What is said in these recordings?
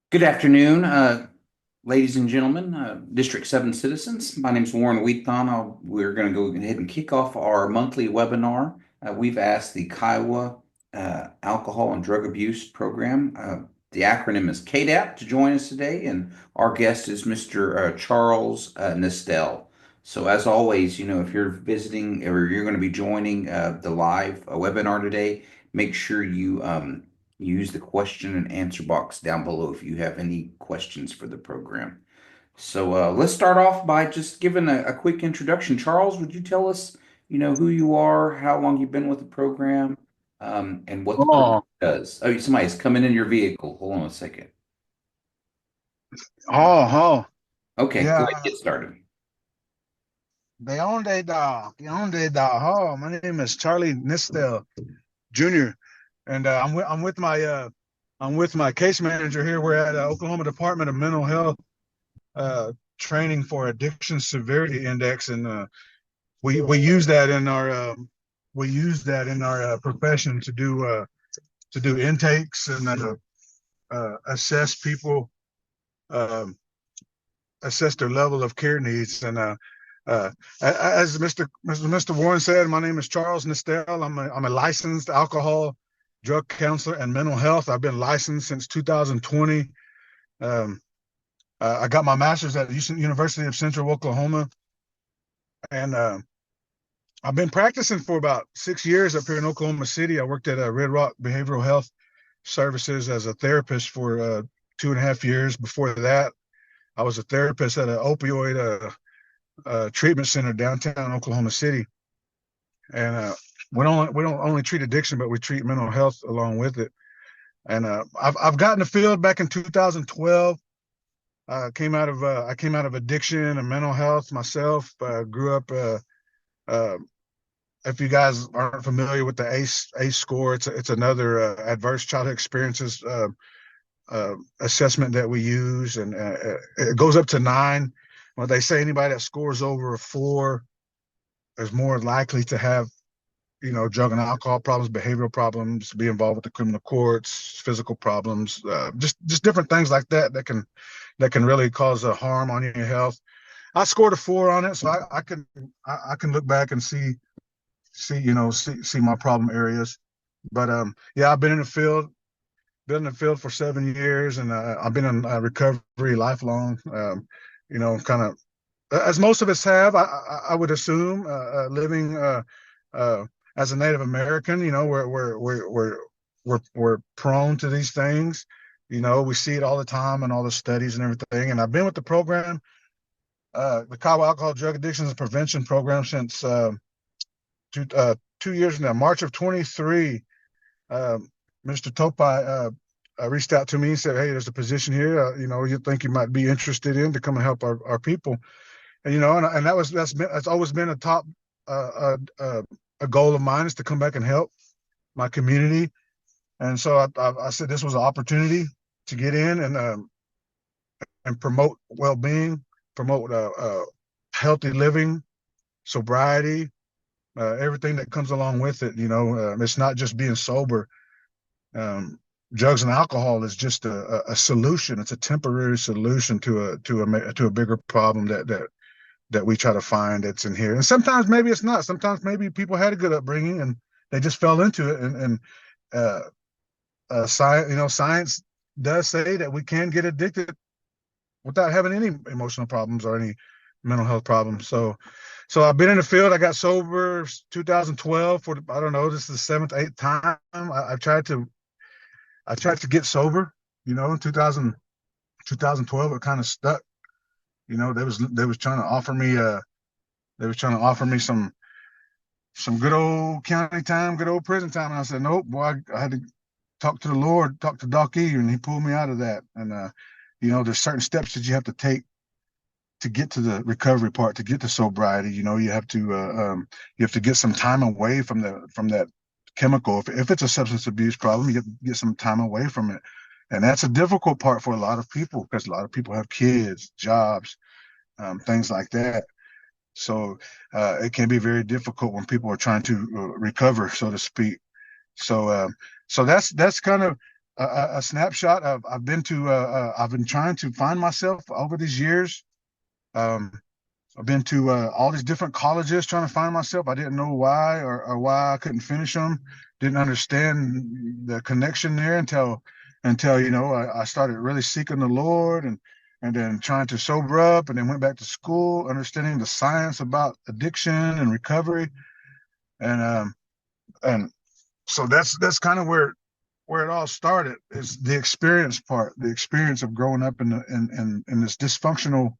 Good afternoon, ladies and gentlemen, District 7 citizens. My name is Warren Wheaton. We're going to go ahead and kick off our monthly webinar. We've asked the Kiowa Alcohol and Drug Abuse Program, the acronym is KADAP, to join us today, and our guest is Mr. Charles Nestell. So, as always, if you're visiting or you're going to be joining the live webinar today, make sure you use the question and answer box down below if you have any questions for the program. So let's start off by just giving a quick introduction. Charles, would you tell us, who you are, how long you've been with the program, and what the program Oh, does? Oh, somebody's coming in your vehicle. Hold on a second. oh, Okay, go yeah. ahead and get started. De onde da. Oh, my name is Charlie Nestell Jr. and I'm with my case manager here. We're at Oklahoma Department of Mental Health uh, training for Addiction Severity Index, and we use that in our profession to do intakes and assess people, um, assess their level of care needs. And as Mr. Warren said, my name is Charles Nestell. I'm a licensed alcohol, drug counselor, and mental health. I've been licensed since 2020. Um, I got my master's at the University of Central Oklahoma, and I've been practicing for about 6 years up here in Oklahoma City. I worked at Red Rock Behavioral Health Services as a therapist for 2.5 years. Before that, I was a therapist at an opioid treatment center downtown Oklahoma City, and we don't only treat addiction, but we treat mental health along with it. And I've gotten the field back in 2012. I came out of addiction and mental health myself. Grew up. Uh, if you guys aren't familiar with the ACE score, it's another adverse childhood experiences assessment that we use, and it goes up to 9. Well, they say anybody that scores over a 4 is more likely to have, drug and alcohol problems, behavioral problems, be involved with the criminal courts, physical problems, just different things like that can really cause a harm on your health. I scored a 4 on it, so I can look back and see my problem areas. But yeah, I've been in the field for 7 years, and I've been in recovery lifelong. Kind of as most of us have, I would assume, living uh, as a Native American. We're prone to these things. We see it all the time in all the studies and everything. And I've been with the program, the Kiowa Alcohol Drug Addictions and Prevention Program, since 2 years now. March of 23, Mr. Topai reached out to me and said, "Hey, there's a position here. You think you might be interested in to come and help our people." And and that's always been a goal of mine, is to come back and help my community. And so I said this was an opportunity to get in and promote well-being, promote healthy living, sobriety, everything that comes along with it. It's not just being sober. Um, Drugs and alcohol is just a solution. It's a temporary solution to a bigger problem that we try to find that's in here. And sometimes maybe it's not. Sometimes maybe people had a good upbringing and they just fell into it. And uh, science does say that we can get addicted without having any emotional problems or any mental health problems. So I've been in the field. I got sober 2012 for, I don't know, this is the seventh, eighth time. I tried to get sober. In 2012, it kind of stuck. They was trying to offer me some good old county time, good old prison time, and I said nope. Boy, I had to talk to the Lord, talk to Doc E, and he pulled me out of that. And there's certain steps that you have to take to get to the recovery part, to get to sobriety. You have to get some time away from that chemical. If it's a substance abuse problem, you have to get some time away from it. And that's a difficult part for a lot of people, because a lot of people have kids, jobs, things like that. So it can be very difficult when people are trying to recover, so to speak. So so that's kind of a snapshot of I've been trying to find myself over these years. Um, I've been to all these different colleges trying to find myself. I didn't know why or why I couldn't finish them. Didn't understand the connection there until I started really seeking the Lord and then trying to sober up and then went back to school, understanding the science about addiction and recovery. And so that's kind of where it all started, is the experience part, the experience of growing up in this dysfunctional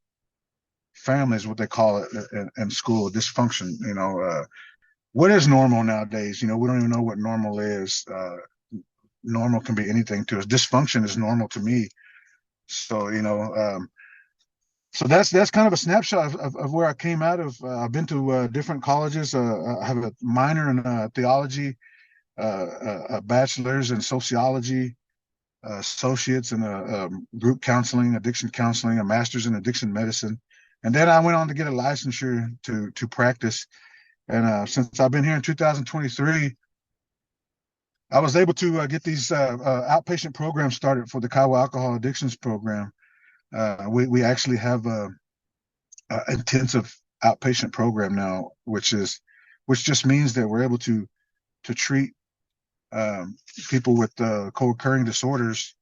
family is what they call it in school, dysfunction. What is normal nowadays? We don't even know what normal is. Normal can be anything to us. Dysfunction is normal to me. So, so that's kind of a snapshot of where I came out of. I've been to different colleges. I have a minor in theology, a bachelor's in sociology, associates in group counseling, addiction counseling, a master's in addiction medicine. And then I went on to get a licensure to practice. And since I've been here in 2023, I was able to get these outpatient programs started for the Kiowa Alcohol Addictions Program. We actually have a intensive outpatient program now, which just means that we're able to treat people with co-occurring disorders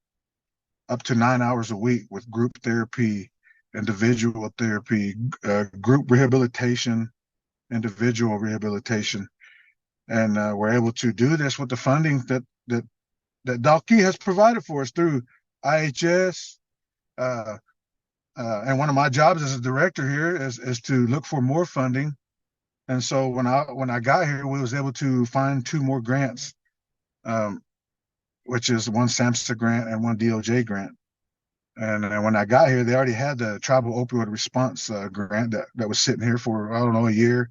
up to 9 hours a week with group therapy, individual therapy, group rehabilitation, individual rehabilitation. And we're able to do this with the funding that Dalkey has provided for us through IHS. And one of my jobs as a director here is to look for more funding. And so when I got here, we was able to find two more grants, which is one SAMHSA grant and one DOJ grant. And when I got here, they already had the tribal opioid response grant that was sitting here for, I don't know, a year.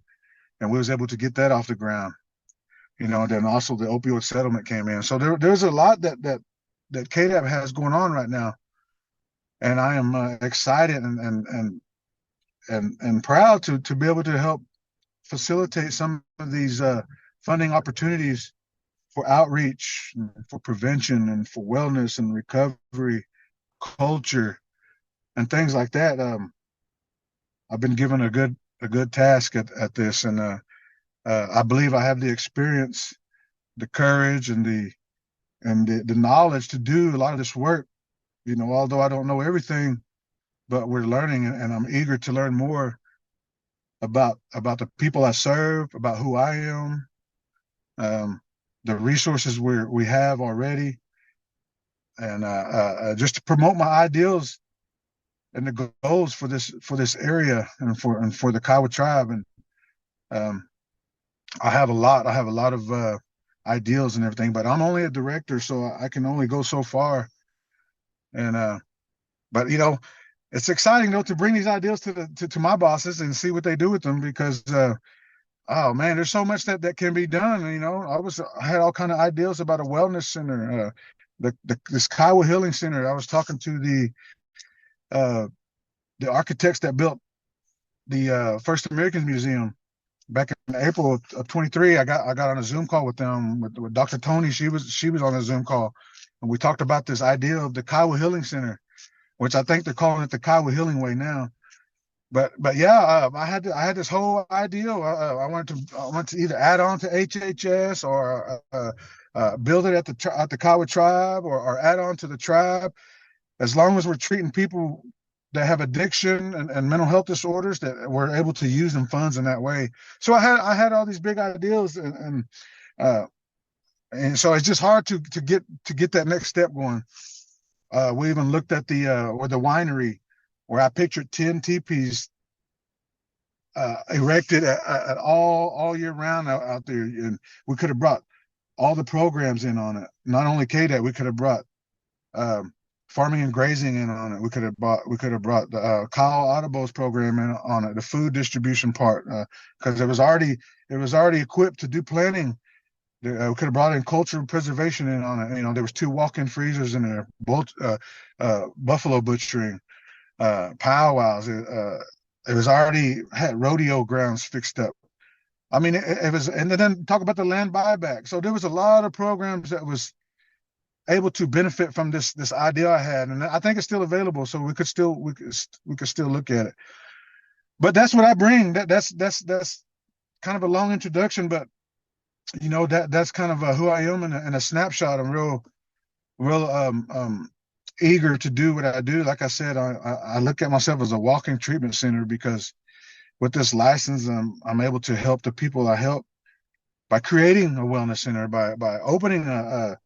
And we was able to get that off the ground. Then also the opioid settlement came in. So there's a lot that KADAP has going on right now. And I am excited and proud to be able to help facilitate some of these funding opportunities for outreach, for prevention, and for wellness and recovery, culture, and things like that. I've been given a good task at this, and I believe I have the experience, the courage, and the knowledge to do a lot of this work. Although I don't know everything, but we're learning, and I'm eager to learn more about the people I serve, about who I am, the resources we have already, and just to promote my ideals and the goals for this area and for the Kiowa tribe. And I have a lot of ideals and everything, but I'm only a director, so I can only go so far. And but it's exciting though to bring these ideas to my bosses and see what they do with them, because oh man, there's so much that can be done. I had all kind of ideas about a wellness center, this Kiowa Healing Center. I was talking to the architects that built the First Americans Museum back in April of 23. I got on a Zoom call with them with Dr. Tony. She was on a Zoom call, and we talked about this idea of the Kiowa Healing Center, which I think they're calling it the Kiowa Healing Way now. But yeah, I had this whole idea. I wanted to either add on to HHS or build it at the Kiowa tribe, or add on to the tribe. As long as we're treating people that have addiction and mental health disorders, that we're able to use them funds in that way. So I had all these big ideas, and so it's just hard to get that next step going. We even looked at the winery, where I pictured 10 teepees erected at all year round out there, and we could have brought all the programs in on it. Not only KADAP, we could have brought farming and grazing in on it. We could have brought the Kyle Audubon's program in on it, the food distribution part, because it was already equipped to do planning. We could have brought in cultural preservation in on it. There was 2 walk-in freezers in there, both buffalo butchering, powwows. It was already had rodeo grounds fixed up. I mean, it was, and then talk about the land buyback. So there was a lot of programs that was able to benefit from this idea I had, and I think it's still available, so we could still look at it. But that's what I bring. That's kind of a long introduction, but that's kind of who I am in a snapshot. I'm real eager to do what I do. Like I said, I look at myself as a walking treatment center because with this license, I'm able to help the people I help by creating a wellness center, by opening a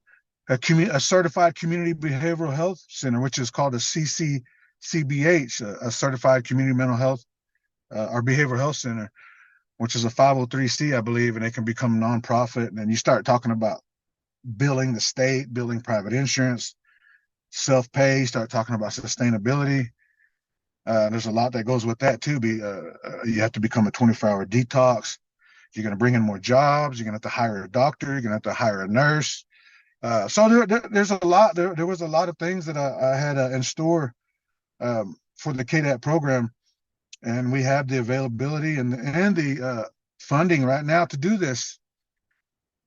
certified community behavioral health center, which is called a CCCBH, a certified community mental health or behavioral health center, which is a 503c, I believe, and it can become nonprofit. And then you start talking about billing the state, billing private insurance, self-pay, start talking about sustainability. There's a lot that goes with that too. You have to become a 24-hour detox. You're going to bring in more jobs. You're going to have to hire a doctor. You're going to have to hire a nurse. So there's a lot. There was a lot of things that I had in store for the KADAP program, and we have the availability and the funding right now to do this.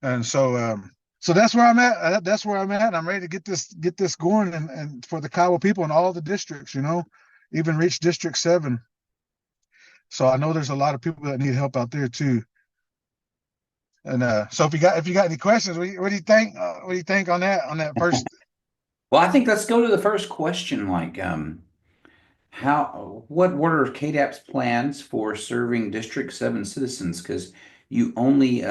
And so that's where I'm at. That's where I'm at. I'm ready to get this going, and for the Kiowa people in all the districts, even reach District 7. So I know there's a lot of people that need help out there too. And so if you got any questions, what do you think? What do you think on that first? Well, I think let's go to the first question. Like, what are KDAP's plans for serving District 7 citizens? Because you only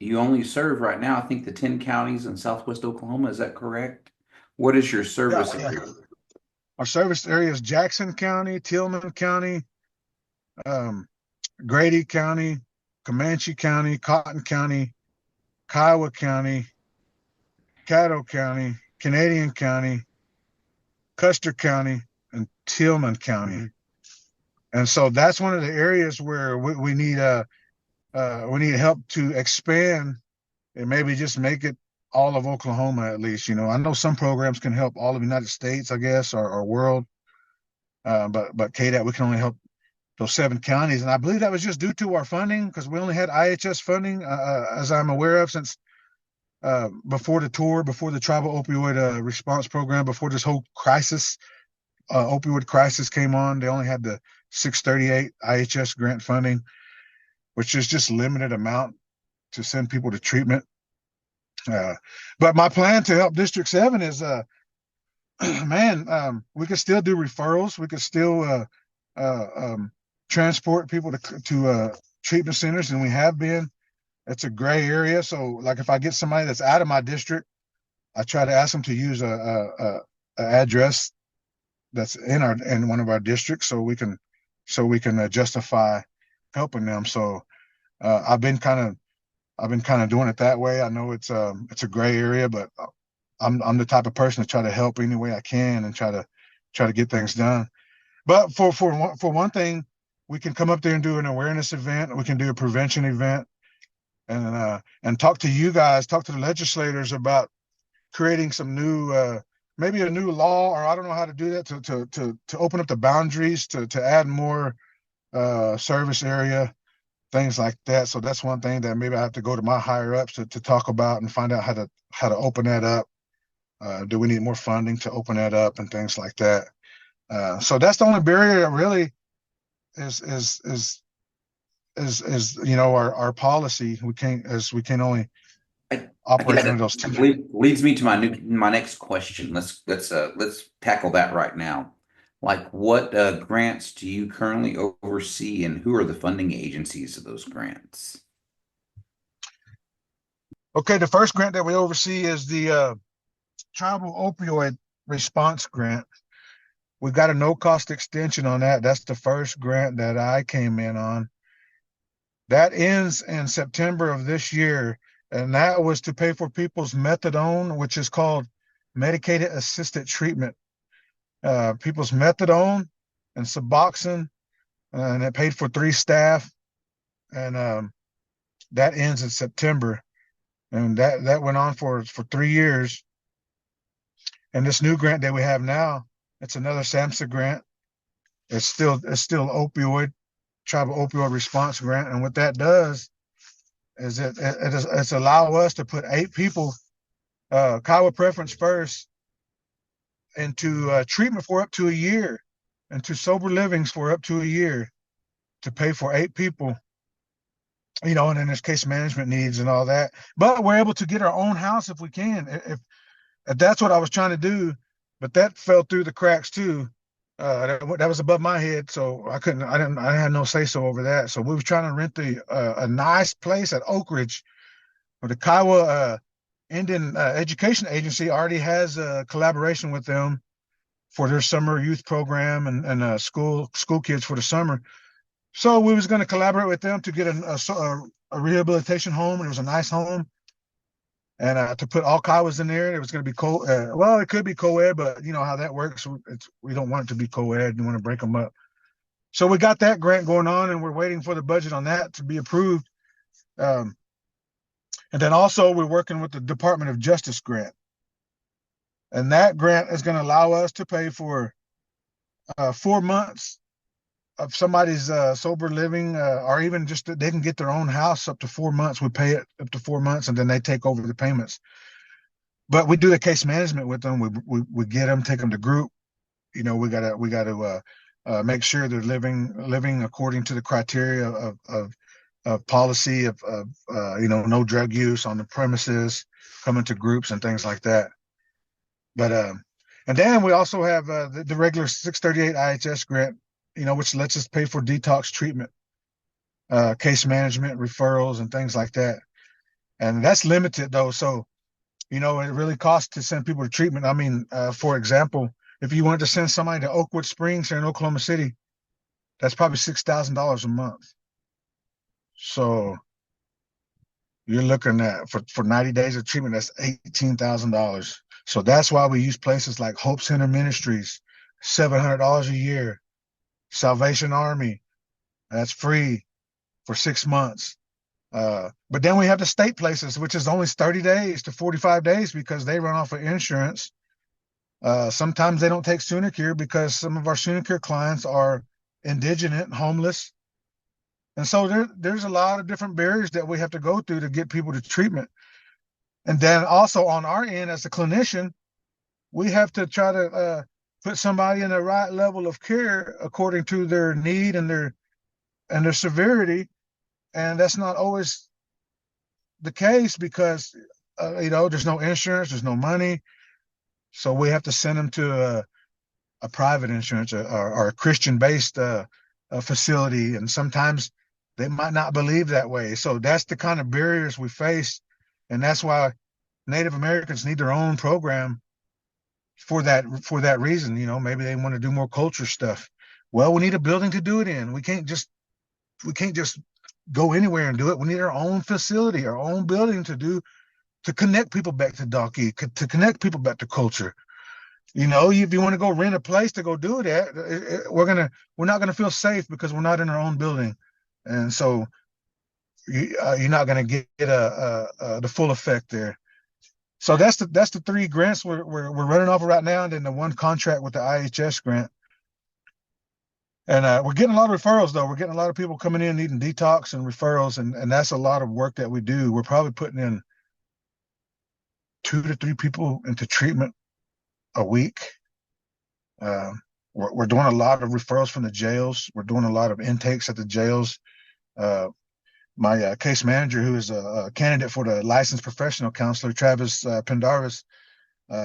you only serve right now, I think, the 10 counties in Southwest Oklahoma. Is that correct? What is your Yeah, service yeah. area? Our service area is Jackson County, Tillman County, um, Grady County, Comanche County, Cotton County, Kiowa County, Caddo County, Canadian County, Custer County, and Tillman County. And so that's one of the areas where we need help to expand and maybe just make it all of Oklahoma at least. I know some programs can help all of the United States, I guess, or world. But KDAP, we can only help those 7 counties, and I believe that was just due to our funding because we only had IHS funding, as I'm aware of, since before the tour, before the tribal opioid response program, before this whole crisis, opioid crisis came on. They only had the 638 IHS grant funding, which is just limited amount to send people to treatment. But my plan to help District 7 is, man, we could still do referrals. We could still transport people to treatment centers, and we have been. It's a gray area. So, like, if I get somebody that's out of my district, I try to ask them to use a address that's in one of our districts, so we can justify helping them. So, I've been kind of doing it that way. I know it's a gray area, but I'm the type of person to try to help any way I can and try to get things done. But for one thing, we can come up there and do an awareness event. We can do a prevention event, and talk to you guys, talk to the legislators about creating some new, maybe a new law, or I don't know how to do that to open up the boundaries to add more service area, things like that. So that's one thing that maybe I have to go to my higher ups to talk about and find out how to open that up. Do we need more funding to open that up and things like that? So that's the only barrier that really is our policy. We can only I operate guess under that those two. leads me to my next question. Let's tackle that right now. Like, what grants do you currently oversee, and who are the funding agencies of those grants? Okay, the first grant that we oversee is the tribal opioid response grant. We got a no-cost extension on that. That's the first grant that I came in on. That ends in September of this year, and that was to pay for people's methadone, which is called medicated assisted treatment. People's methadone and Suboxone, and it paid for 3 staff, and that ends in September, and that went on for 3 years. And this new grant that we have now, it's another SAMHSA grant. It's still opioid, tribal opioid response grant, and what that does is it's allow us to put 8 people Kiowa Preference First into treatment for up to a year, into sober livings for up to a year to pay for 8 people, and then there's case management needs and all that. But we're able to get our own house if we can. If that's what I was trying to do, but that fell through the cracks too. That was above my head, so I couldn't. I had no say so over that. So we were trying to rent a nice place at Oak Ridge, where the Kiowa Indian Education Agency already has a collaboration with them for their summer youth program and school kids for the summer. So we was going to collaborate with them to get a rehabilitation home, and it was a nice home. And to put all Kiowas in there, it was going to be well, it could be co-ed, but you know how that works. We don't want it to be co-ed. We want to break them up. So we got that grant going on, and we're waiting for the budget on that to be approved. Um, and then also we're working with the Department of Justice grant, and that grant is going to allow us to pay for 4 months of somebody's sober living, or even just that they can get their own house up to 4 months. We pay it up to 4 months, and then they take over the payments. But we do the case management with them. We get them, take them to group. We gotta make sure they're living according to the criteria of policy of no drug use on the premises, coming to groups and things like that. But and then we also have the regular 638 IHS grant, which lets us pay for detox treatment, case management, referrals, and things like that. And that's limited though, so it really costs to send people to treatment. I mean, for example, if you wanted to send somebody to Oakwood Springs here in Oklahoma City, that's probably $6,000 a month. So you're looking at for 90 days of treatment, that's $18,000. So that's why we use places like Hope Center Ministries, $700 a year, Salvation Army, that's free for 6 months. But then we have the state places, which is only 30 days to 45 days because they run off of insurance. Sometimes they don't take SoonerCare because some of our SoonerCare clients are indigent, homeless. And so there's a lot of different barriers that we have to go through to get people to treatment. And then also on our end, as a clinician, we have to try to put somebody in the right level of care according to their need and their severity. And that's not always the case because there's no insurance, there's no money. So we have to send them to a private insurance or a Christian-based facility, and sometimes they might not believe that way. So that's the kind of barriers we face, and that's why Native Americans need their own program for that reason. Maybe they want to do more culture stuff. Well, we need a building to do it in. We can't just go anywhere and do it. We need our own facility, our own building to connect people back to Donkey, to connect people back to culture. If you want to go rent a place to go do that, we're not gonna feel safe because we're not in our own building, and so you're not gonna get the full effect there. So that's the 3 grants we're running off of right now, and then the one contract with the IHS grant. And we're getting a lot of referrals though. We're getting a lot of people coming in needing detox and referrals, and that's a lot of work that we do. We're probably putting in 2 to 3 people into treatment a week. We're doing a lot of referrals from the jails. We're doing a lot of intakes at the jails. My case manager, who is a candidate for the licensed professional counselor, Travis Pendarvis,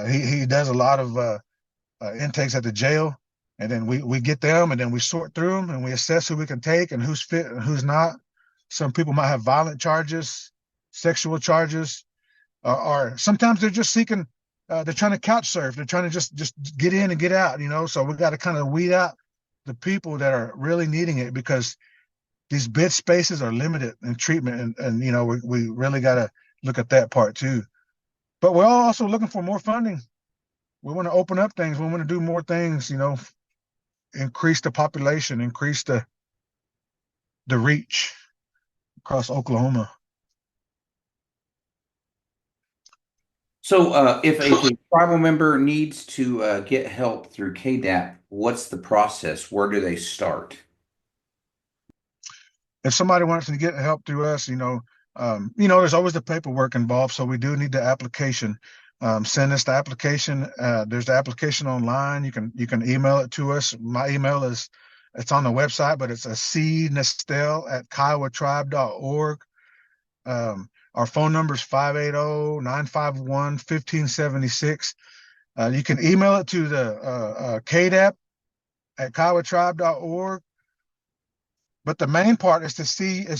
he does a lot of intakes at the jail, and then we get them, and then we sort through them, and we assess who we can take and who's fit and who's not. Some people might have violent charges, sexual charges, or sometimes they're just seeking. They're trying to couch surf. They're trying to just get in and get out. So we got to kind of weed out the people that are really needing it, because these bed spaces are limited in treatment, and we really got to look at that part too. But we're also looking for more funding. We want to open up things. We want to do more things. Increase the population, increase the reach across Oklahoma. So, if a tribal member needs to get help through KADAP, what's the process? Where do they start? If somebody wants to get help through us, there's always the paperwork involved. So we do need the application. send us the application. There's the application online. You can email it to us. My email is it's on the website, but it's a cnestell@kiowatribe.org. Our phone number is 580-951-1576. You can email it to the KADAP@kiowatribe.org. But the main part is to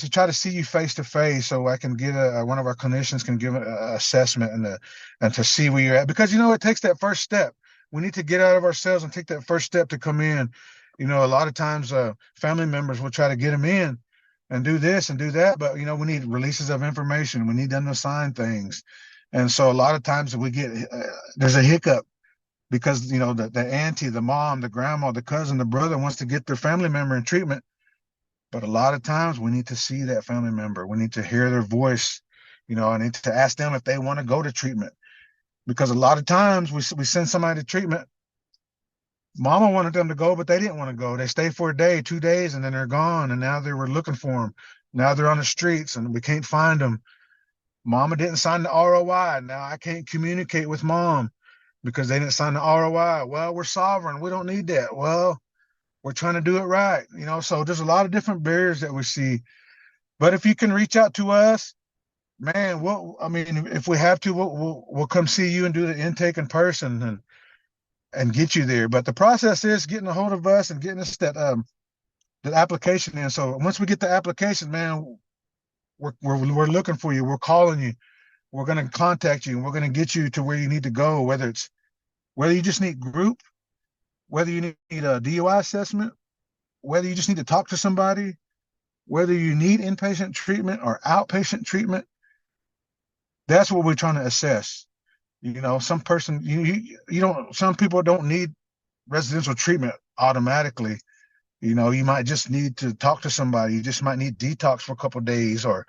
try to see you face to face, so I can get one of our clinicians can give an assessment and to see where you're at, because it takes that first step. We need to get out of ourselves and take that first step to come in. A lot of times family members will try to get them in and do this and do that, but we need releases of information. We need them to sign things, and so a lot of times we get there's a hiccup because the auntie, the mom, the grandma, the cousin, the brother wants to get their family member in treatment. But a lot of times we need to see that family member. We need to hear their voice. I need to ask them if they want to go to treatment. Because a lot of times we send somebody to treatment. Mama wanted them to go, but they didn't want to go. They stay for a day, 2 days, and then they're gone. And now we're looking for them. Now they're on the streets and we can't find them. Mama didn't sign the ROI. Now I can't communicate with mom because they didn't sign the ROI. Well, we're sovereign. We don't need that. Well, we're trying to do it right. So there's a lot of different barriers that we see. But if you can reach out to us, man, if we have to, we'll come see you and do the intake in person and get you there. But the process is getting a hold of us and getting us that application in. So once we get the application, man, we're looking for you. We're calling you. We're going to contact you and we're going to get you to where you need to go, whether you just need group, whether you need a DUI assessment, whether you just need to talk to somebody, whether you need inpatient treatment or outpatient treatment. That's what we're trying to assess. Some person some people don't need residential treatment automatically. You might just need to talk to somebody. You just might need detox for a couple of days, or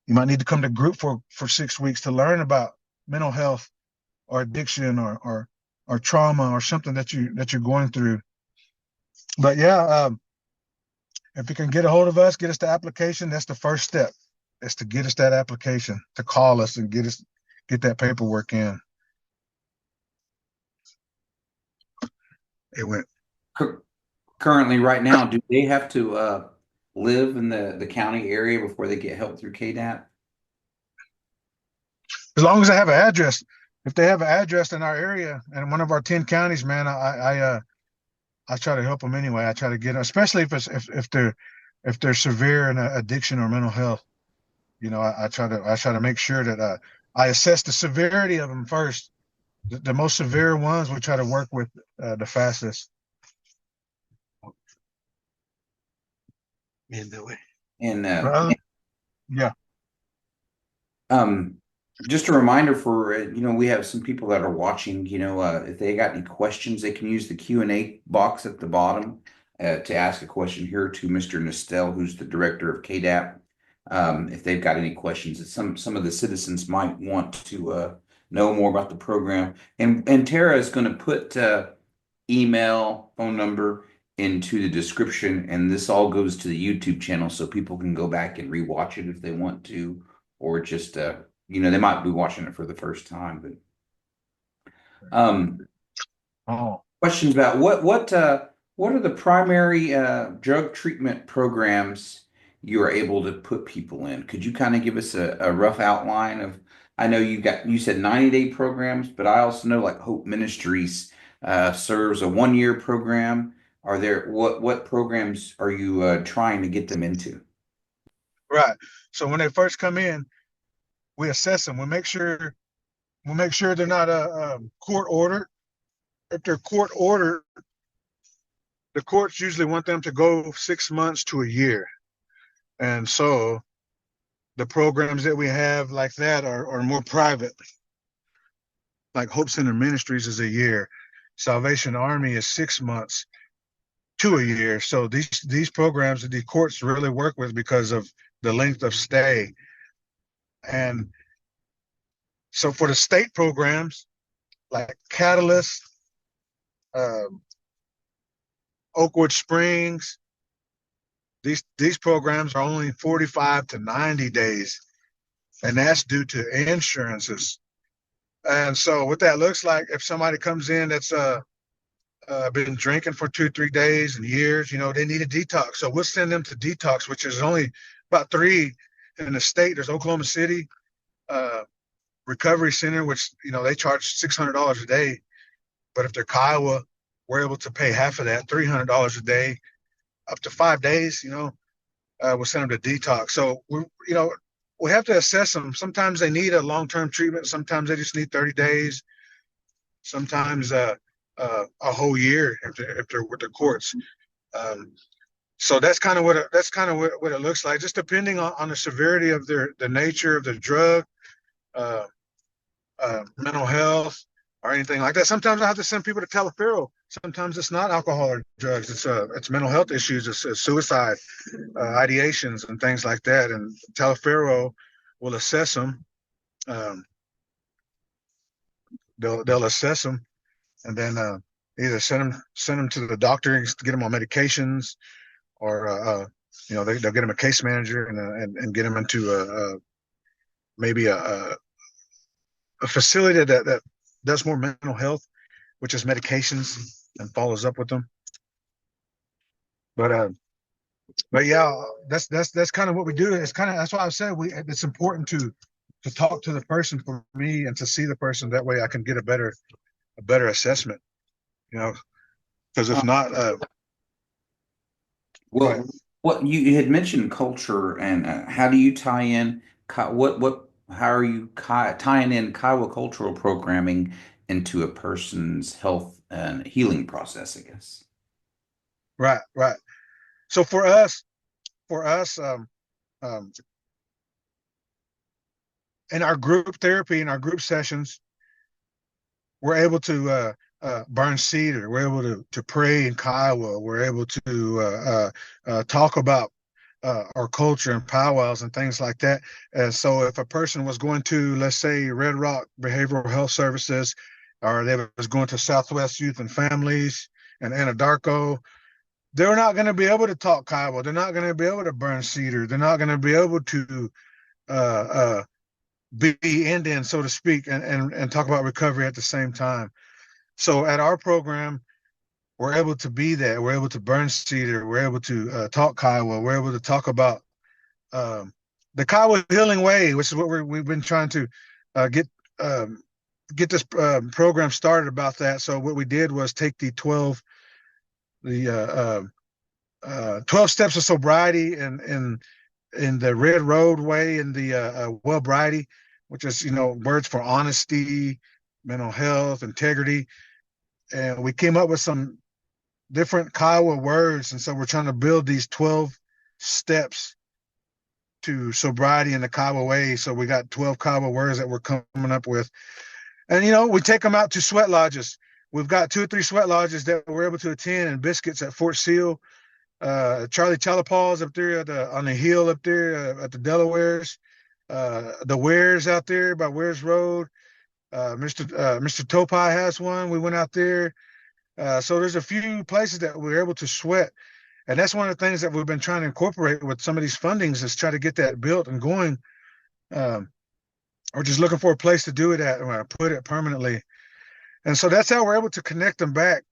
you might need to come to group for 6 weeks to learn about mental health or addiction or trauma or something that you're going through. But yeah, if you can get a hold of us, get us the application, that's the first step. Is to get us that application, to call us and get that paperwork in. It went. Currently, right now, do they have to live in the county area before they get help through KADAP? As long as they have an address. If they have an address in our area and one of our 10 counties, man, I try to help them anyway. I try to get them, especially if they're severe in addiction or mental health. I try to make sure that I assess the severity of them first. The most severe ones we try to work with the fastest. And yeah. Just a reminder for we have some people that are watching. If they got any questions, they can use the Q&A box at the bottom to ask a question here to Mr. Nestell, who's the director of KADAP. If they've got any questions that some of the citizens might want to know more about the program, and Tara is going to put email, phone number into the description, and this all goes to the YouTube channel so people can go back and rewatch it if they want to, or just they might be watching it for the first time. But questions about what are the primary drug treatment programs you are able to put people in? Could you kind of give us a rough outline of? I know you said 90-day programs, but I also know like Hope Ministries serves a 1-year program. Are there what programs are you trying to get them into? Right. So when they first come in, we assess them. We make sure they're not court ordered. If they're court ordered, the courts usually want them to go 6 months to a year. And so the programs that we have like that are more private. Like Hope Center Ministries is a year. Salvation Army is 6 months to a year. So these programs that the courts really work with because of the length of stay. And so for the state programs like Catalyst, Oakwood Springs, these programs are only 45 to 90 days, and that's due to insurances. And so what that looks like, if somebody comes in that's been drinking for 2, 3 days and years, they need a detox. So we'll send them to detox, which is only about three in the state. There's Oklahoma City uh, Recovery Center, which they charge $600 a day. But if they're Kiowa, we're able to pay half of that, $300 a day, up to 5 days. We'll send them to detox. So we have to assess them. Sometimes they need a long-term treatment. Sometimes they just need 30 days. Sometimes a whole year if they're with the courts. Um, so that's kind of what it looks like, just depending on the severity of the nature of the drug, uh, mental health, or anything like that. Sometimes I have to send people to Telefero. Sometimes it's not alcohol or drugs. It's mental health issues. It's suicide, ideations, and things like that. And Telefero will assess them. Um, they'll assess them, and then either send them to the doctor to get them on medications, or they'll get them a case manager, and get them into maybe a facility that does more mental health, which is medications, and follows up with them. But yeah, that's kind of what we do. That's why I said it's important to talk to the person for me, and to see the person. That way I can get a better assessment. You know, because if Uh, not, go ahead. well, what you had mentioned culture, and how do you tie in how are you tying in Kiowa cultural programming into a person's health and healing process, I guess? Right, right. So for us, um, in our group therapy, in our group sessions, we're able to burn cedar. We're able to pray in Kiowa. We're able to talk about our culture and powwows and things like that. And so if a person was going to, let's say, Red Rock Behavioral Health Services, or they was going to Southwest Youth and Families and Anadarko, they're not going to be able to talk Kiowa. They're not going to be able to burn cedar. They're not going to be able to uh, uh, be Indian, so to speak, and talk about recovery at the same time. So at our program, we're able to be that. We're able to burn cedar. We're able to talk Kiowa. We're able to talk about um, the Kiowa Healing Way, which is what we've been trying to get get this program started about that. So what we did was take the 12 steps of sobriety, in the Red Road Way, in the Wellbriety, which is words for honesty, mental health, integrity, and we came up with some different Kiowa words, and so we're trying to build these 12 steps to sobriety in the Kiowa way. So we got 12 Kiowa words that we're coming up with, and we take them out to sweat lodges. We've got 2 or 3 sweat lodges that we're able to attend, and biscuits at Fort Seal, Charlie Chalapaw's up there on the hill up there at the Delawares, the Wares out there by Wares Road. Mr. Topai has one. We went out there. So there's a few places that we're able to sweat. And that's one of the things that we've been trying to incorporate with some of these fundings, is try to get that built and going. Um, or just looking for a place to do it at, or put it permanently. And so that's how we're able to connect them back.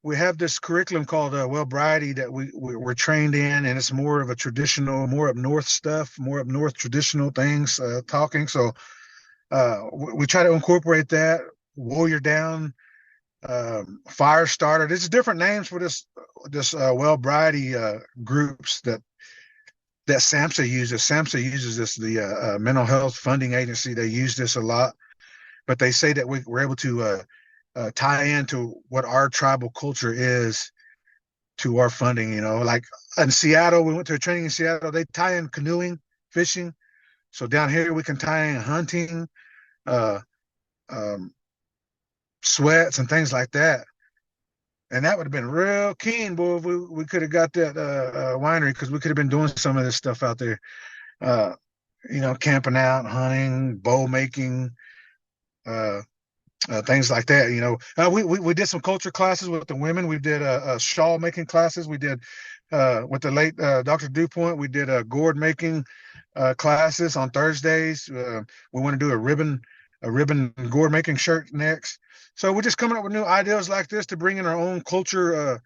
We have this curriculum called Wellbriety that we're trained in, and it's more of a traditional, more up north stuff, more up north traditional things, talking. So we try to incorporate that. Warrior Down, Fire Starter. There's different names for this Wellbriety groups that SAMHSA uses. SAMHSA uses this, the mental health funding agency. They use this a lot, but they say that we're able to tie into what our tribal culture is to our funding. Like in Seattle, we went to a training in Seattle. They tie in canoeing, fishing. So down here we can tie in hunting, uh, um, sweats, and things like that. And that would have been real keen, boy, if we could have got that winery, because we could have been doing some of this stuff out there. Uh, camping out, hunting, bow making, uh, things like that. We did some culture classes with the women. We did shawl making classes. We did with the late Dr. DuPont. We did gourd making classes on Thursdays. We want to do a ribbon a ribbon and gourd making shirt next. So we're just coming up with new ideas like this to bring in our own culture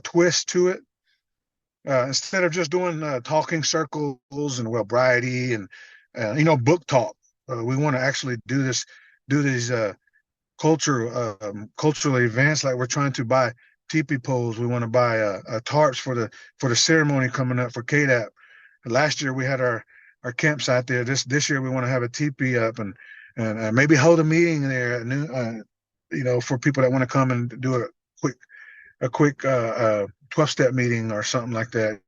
twist to it. Instead of just doing talking circles and variety and book talk, we want to actually do these cultural events. Like we're trying to buy teepee poles. We want to buy tarps for the ceremony coming up for KADAP. Last year we had our campsite there. This year we want to have a teepee up and maybe hold a meeting there at noon, for people that want to come and do quick a quick 12-step meeting or something like that.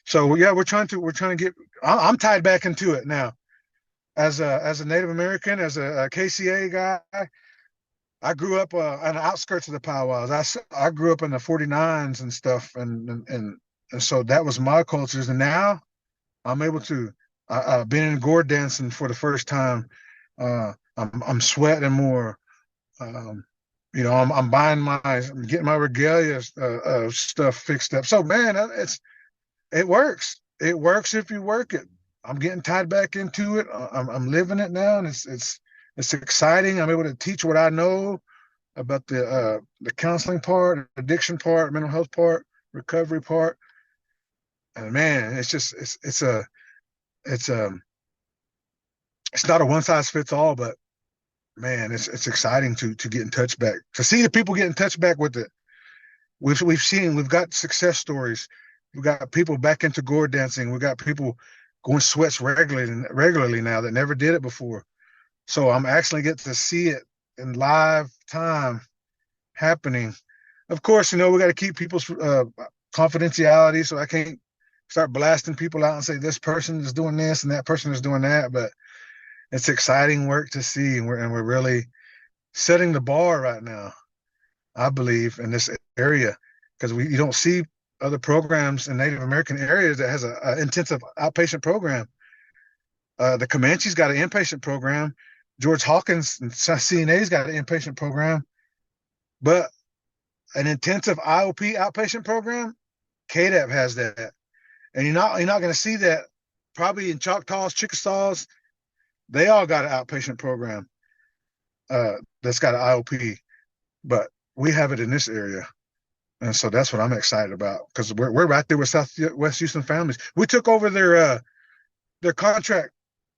So yeah, we're trying to get. I'm tied back into it now as a Native American, as a KCA guy. I grew up on the outskirts of the powwows. I grew up in the 49s and stuff, and so that was my cultures. And now I'm able to. Been in gourd dancing for the first time. I'm sweating more. Um, I'm buying I'm getting my regalia stuff fixed up. So man, it works. It works if you work it. I'm getting tied back into it. I'm living it now, and it's exciting. I'm able to teach what I know about the counseling part, addiction part, mental health part, recovery part. And man, it's it's not a one size fits all, but man, it's exciting to get in touch back, to see the people get in touch back with it. We've got success stories. We've got people back into gourd dancing. We've got people going sweats regularly now that never did it before. So I'm actually get to see it in live time happening. Of course, we got to keep people's confidentiality, so I can't start blasting people out and say this person is doing this and that person is doing that. But it's exciting work to see, and we're really setting the bar right now, I believe, in this area, because you don't see other programs in Native American areas that has a intensive outpatient program. The Comanche's got an inpatient program. George Hawkins and CNA's got an inpatient program, but an intensive IOP outpatient program, KADAP has that, and you're not going to see that probably in Choctaws, Chickasaws. They all got an outpatient program that's got an IOP, but we have it in this area. And so that's what I'm excited about, because we're right there with Southwest Houston families. We took over their contract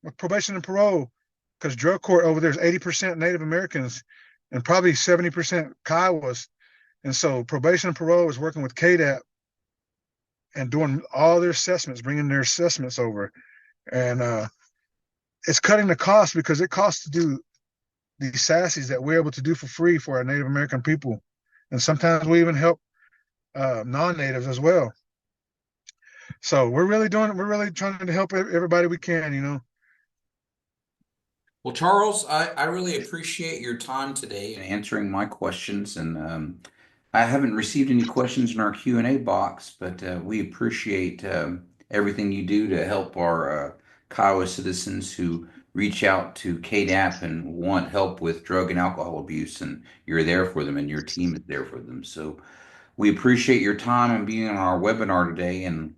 with probation and parole, because drug court over there is 80% Native Americans and probably 70% Kiowas. And so probation and parole is working with KADAP and doing all their assessments, bringing their assessments over. And it's cutting the cost, because it costs to do these SASSIs that we're able to do for free for our Native American people. And sometimes we even help non-natives as well. So we're really trying to help everybody we can. Well, Charles, I really appreciate your time today and answering my questions. And I haven't received any questions in our Q&A box, but we appreciate everything you do to help our Kiowa citizens who reach out to KADAP and want help with drug and alcohol abuse. And you're there for them, and your team is there for them. So we appreciate your time and being on our webinar today. And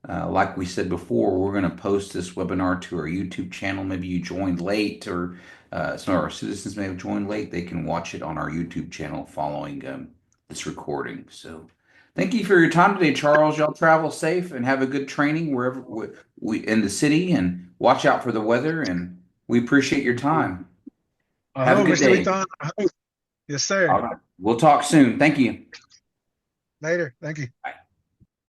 like we said before, we're going to post this webinar to our YouTube channel. Maybe you joined late, or some of our citizens may have joined late. They can watch it on our YouTube channel following this recording. So thank you for your time today, Charles. Y'all travel safe and have a good training wherever we in the city, and watch out for the weather. And we appreciate your time. Have a Hello, good Mr. day. Ethan. Yes, sir. All right. We'll talk soon. Thank you. Later. Thank you. Bye.